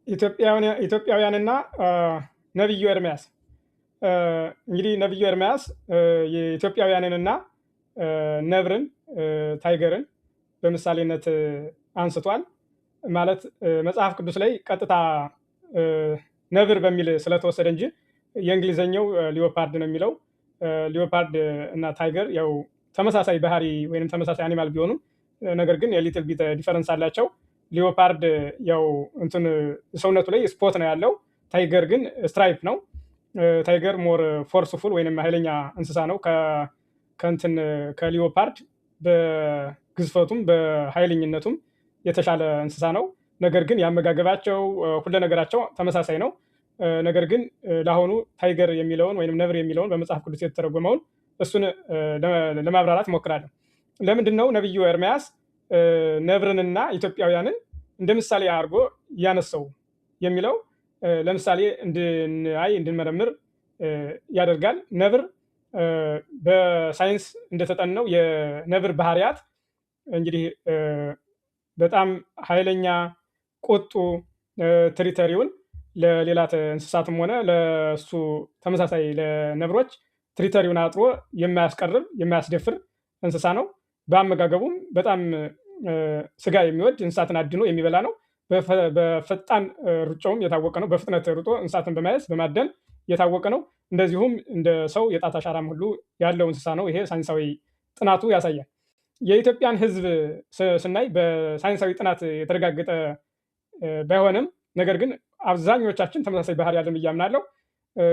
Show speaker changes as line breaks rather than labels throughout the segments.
ኢትዮጵያውያንና ነቢዩ ኤርምያስ እንግዲህ ነቢዩ ኤርምያስ የኢትዮጵያውያንንና ነብርን ታይገርን በምሳሌነት አንስቷል። ማለት መጽሐፍ ቅዱስ ላይ ቀጥታ ነብር በሚል ስለተወሰደ እንጂ የእንግሊዘኛው ሊዮፓርድ ነው የሚለው። ሊዮፓርድ እና ታይገር ያው ተመሳሳይ ባህሪ ወይም ተመሳሳይ አኒማል ቢሆኑም ነገር ግን የሊትል ቢት ዲፈረንስ አላቸው። ሊዮፓርድ ያው እንትን ሰውነቱ ላይ ስፖት ነው ያለው። ታይገር ግን ስትራይፕ ነው። ታይገር ሞር ፎርስፉል ወይንም ኃይለኛ እንስሳ ነው። ከእንትን ከሊዮፓርድ በግዝፈቱም በኃይለኝነቱም የተሻለ እንስሳ ነው። ነገር ግን ያመጋገባቸው ሁሉ ነገራቸው ተመሳሳይ ነው። ነገር ግን ለአሁኑ ታይገር የሚለውን ወይም ነብር የሚለውን በመጽሐፍ ቅዱስ የተተረጎመውን እሱን ለማብራራት እሞክራለሁ። ለምንድን ነው ነቢዩ ኤርምያስ ነብርንና ኢትዮጵያውያንን እንደ ምሳሌ አድርጎ ያነሳው የሚለው? ለምሳሌ እንድናይ እንድንመረምር ያደርጋል። ነብር በሳይንስ እንደተጠናው የነብር ባህሪያት እንግዲህ በጣም ኃይለኛ፣ ቁጡ፣ ትሪተሪውን ለሌላ እንስሳትም ሆነ ለሱ ተመሳሳይ ለነብሮች ትሪተሪውን አጥሮ የማያስቀርብ የማያስደፍር እንስሳ ነው። በአመጋገቡም በጣም ስጋ የሚወድ እንስሳትን አድኖ የሚበላ ነው። በፈጣን ሩጫውም የታወቀ ነው። በፍጥነት ሩጦ እንስሳትን በመያዝ በማደን የታወቀ ነው። እንደዚሁም እንደ ሰው የጣት አሻራም ሁሉ ያለው እንስሳ ነው። ይሄ ሳይንሳዊ ጥናቱ ያሳያል። የኢትዮጵያን ሕዝብ ስናይ በሳይንሳዊ ጥናት የተረጋገጠ ባይሆንም ነገር ግን አብዛኞቻችን ተመሳሳይ ባህሪ ያለን ብዬ አምናለሁ።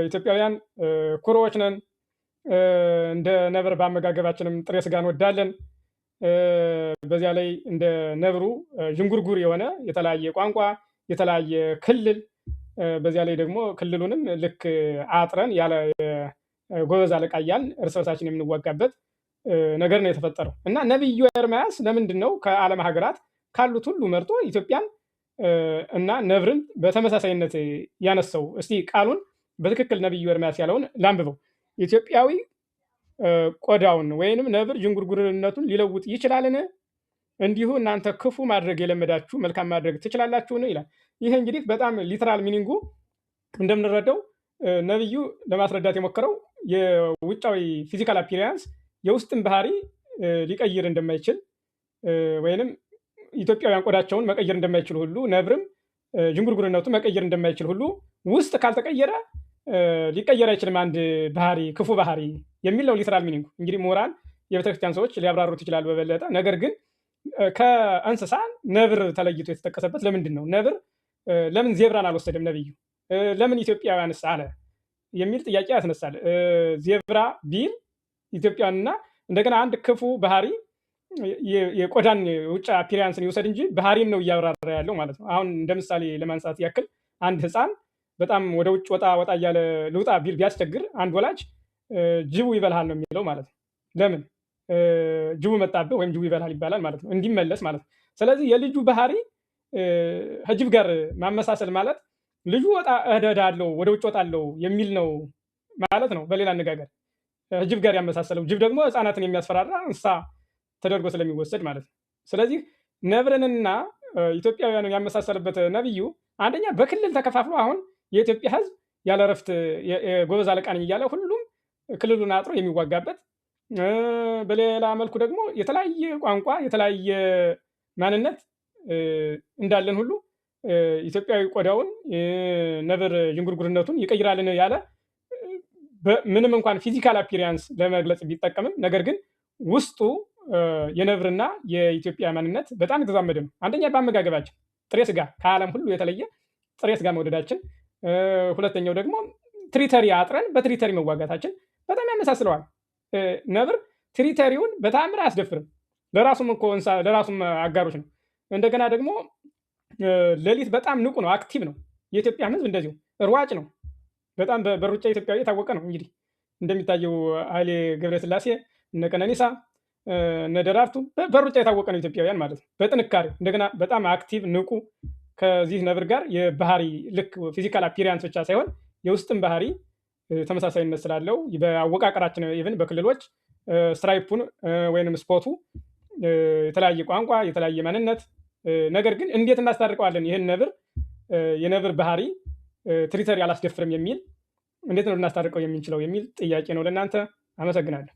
ኢትዮጵያውያን ኩሮዎች ነን። እንደ ነብር በአመጋገባችንም ጥሬ ስጋ እንወዳለን። በዚያ ላይ እንደ ነብሩ ዥንጉርጉር የሆነ የተለያየ ቋንቋ፣ የተለያየ ክልል፣ በዚያ ላይ ደግሞ ክልሉንም ልክ አጥረን ያለ ጎበዝ አለቃ እያልን እርስ በርሳችን የምንዋጋበት ነገር ነው የተፈጠረው። እና ነቢዩ ኤርምያስ ለምንድን ነው ከዓለም ሀገራት ካሉት ሁሉ መርጦ ኢትዮጵያን እና ነብርን በተመሳሳይነት ያነሳው? እስቲ ቃሉን በትክክል ነቢዩ ኤርምያስ ያለውን ላንብበው። ኢትዮጵያዊ ቆዳውን ወይንም ነብር ዥንጉርጉርነቱን ሊለውጥ ይችላልን? እንዲሁ እናንተ ክፉ ማድረግ የለመዳችሁ መልካም ማድረግ ትችላላችሁን? ይላል። ይሄ እንግዲህ በጣም ሊተራል ሚኒንጉ እንደምንረዳው ነቢዩ ለማስረዳት የሞከረው የውጫዊ ፊዚካል አፒሪያንስ የውስጥን ባህሪ ሊቀይር እንደማይችል ወይንም ኢትዮጵያውያን ቆዳቸውን መቀየር እንደማይችል ሁሉ ነብርም ዥንጉርጉርነቱ መቀየር እንደማይችል ሁሉ ውስጥ ካልተቀየረ ሊቀየር አይችልም አንድ ባህሪ ክፉ ባህሪ የሚል ነው ሊተራል ሚኒንጉ። እንግዲህ ምሁራን የቤተክርስቲያን ሰዎች ሊያብራሩት ይችላሉ በበለጠ። ነገር ግን ከእንስሳ ነብር ተለይቶ የተጠቀሰበት ለምንድን ነው? ነብር ለምን ዜብራን አልወሰደም ነብዩ? ለምን ኢትዮጵያውያንስ አለ የሚል ጥያቄ ያስነሳል። ዜብራ ቢል ኢትዮጵያንና እንደገና አንድ ክፉ ባህሪ የቆዳን ውጭ አፒሪያንስን ይውሰድ እንጂ ባህሪን ነው እያብራራ ያለው ማለት ነው። አሁን እንደ ምሳሌ ለማንሳት ያክል አንድ ህፃን በጣም ወደ ውጭ ወጣ እያለ ልውጣ ቢል ቢያስቸግር አንድ ወላጅ ጅቡ ይበልሃል ነው የሚለው ማለት ነው። ለምን? ጅቡ መጣብህ ወይም ጅቡ ይበልሃል ይባላል ማለት ነው፣ እንዲመለስ ማለት ነው። ስለዚህ የልጁ ባህሪ ከጅብ ጋር ማመሳሰል ማለት ልጁ እሄዳለሁ ወደ ውጭ ወጣለሁ የሚል ነው ማለት ነው። በሌላ አነጋገር ጅብ ጋር ያመሳሰለው፣ ጅብ ደግሞ ህፃናትን የሚያስፈራራ እንስሳ ተደርጎ ስለሚወሰድ ማለት ነው። ስለዚህ ነብርንና ኢትዮጵያውያንን ያመሳሰልበት ነብዩ አንደኛ በክልል ተከፋፍሎ አሁን የኢትዮጵያ ህዝብ ያለ እረፍት ጎበዝ አለቃ ነኝ እያለ ሁሉም ክልሉን አጥሮ የሚዋጋበት፣ በሌላ መልኩ ደግሞ የተለያየ ቋንቋ የተለያየ ማንነት እንዳለን ሁሉ ኢትዮጵያዊ ቆዳውን ነብር ዥንጉርጉርነቱን ይቀይራልን ያለ ምንም እንኳን ፊዚካል አፒሪያንስ ለመግለጽ ቢጠቀምም ነገር ግን ውስጡ የነብርና የኢትዮጵያ ማንነት በጣም የተዛመደ ነው። አንደኛ በአመጋገባችን ጥሬ ስጋ ከዓለም ሁሉ የተለየ ጥሬ ስጋ መውደዳችን፣ ሁለተኛው ደግሞ ትሪተሪ አጥረን በትሪተሪ መዋጋታችን በጣም ያመሳስለዋል። ነብር ትሪተሪውን በተአምር አያስደፍርም። ለራሱም እኮ ለራሱም አጋሮች ነው። እንደገና ደግሞ ሌሊት በጣም ንቁ ነው፣ አክቲቭ ነው። የኢትዮጵያ ህዝብ እንደዚሁ ሯጭ ነው። በጣም በሩጫ ኢትዮጵያዊ የታወቀ ነው። እንግዲህ እንደሚታየው ኃይሌ ገብረስላሴ፣ እነ ቀነኒሳ፣ እነ ደራርቱ በሩጫ የታወቀ ነው ኢትዮጵያውያን ማለት ነው። በጥንካሬ እንደገና በጣም አክቲቭ ንቁ። ከዚህ ነብር ጋር የባህሪ ልክ ፊዚካል አፒሪያንስ ብቻ ሳይሆን የውስጥን ባህሪ ተመሳሳይነት ስላለው በአወቃቀራችን ኢቭን በክልሎች ስትራይፑን ወይንም ስፖቱ የተለያየ ቋንቋ የተለያየ ማንነት ነገር ግን እንዴት እናስታርቀዋለን ይህን ነብር የነብር ባህሪ ትሪተሪ አላስደፍርም የሚል እንዴት ነው ልናስታርቀው የምንችለው የሚል ጥያቄ ነው ለእናንተ። አመሰግናለሁ።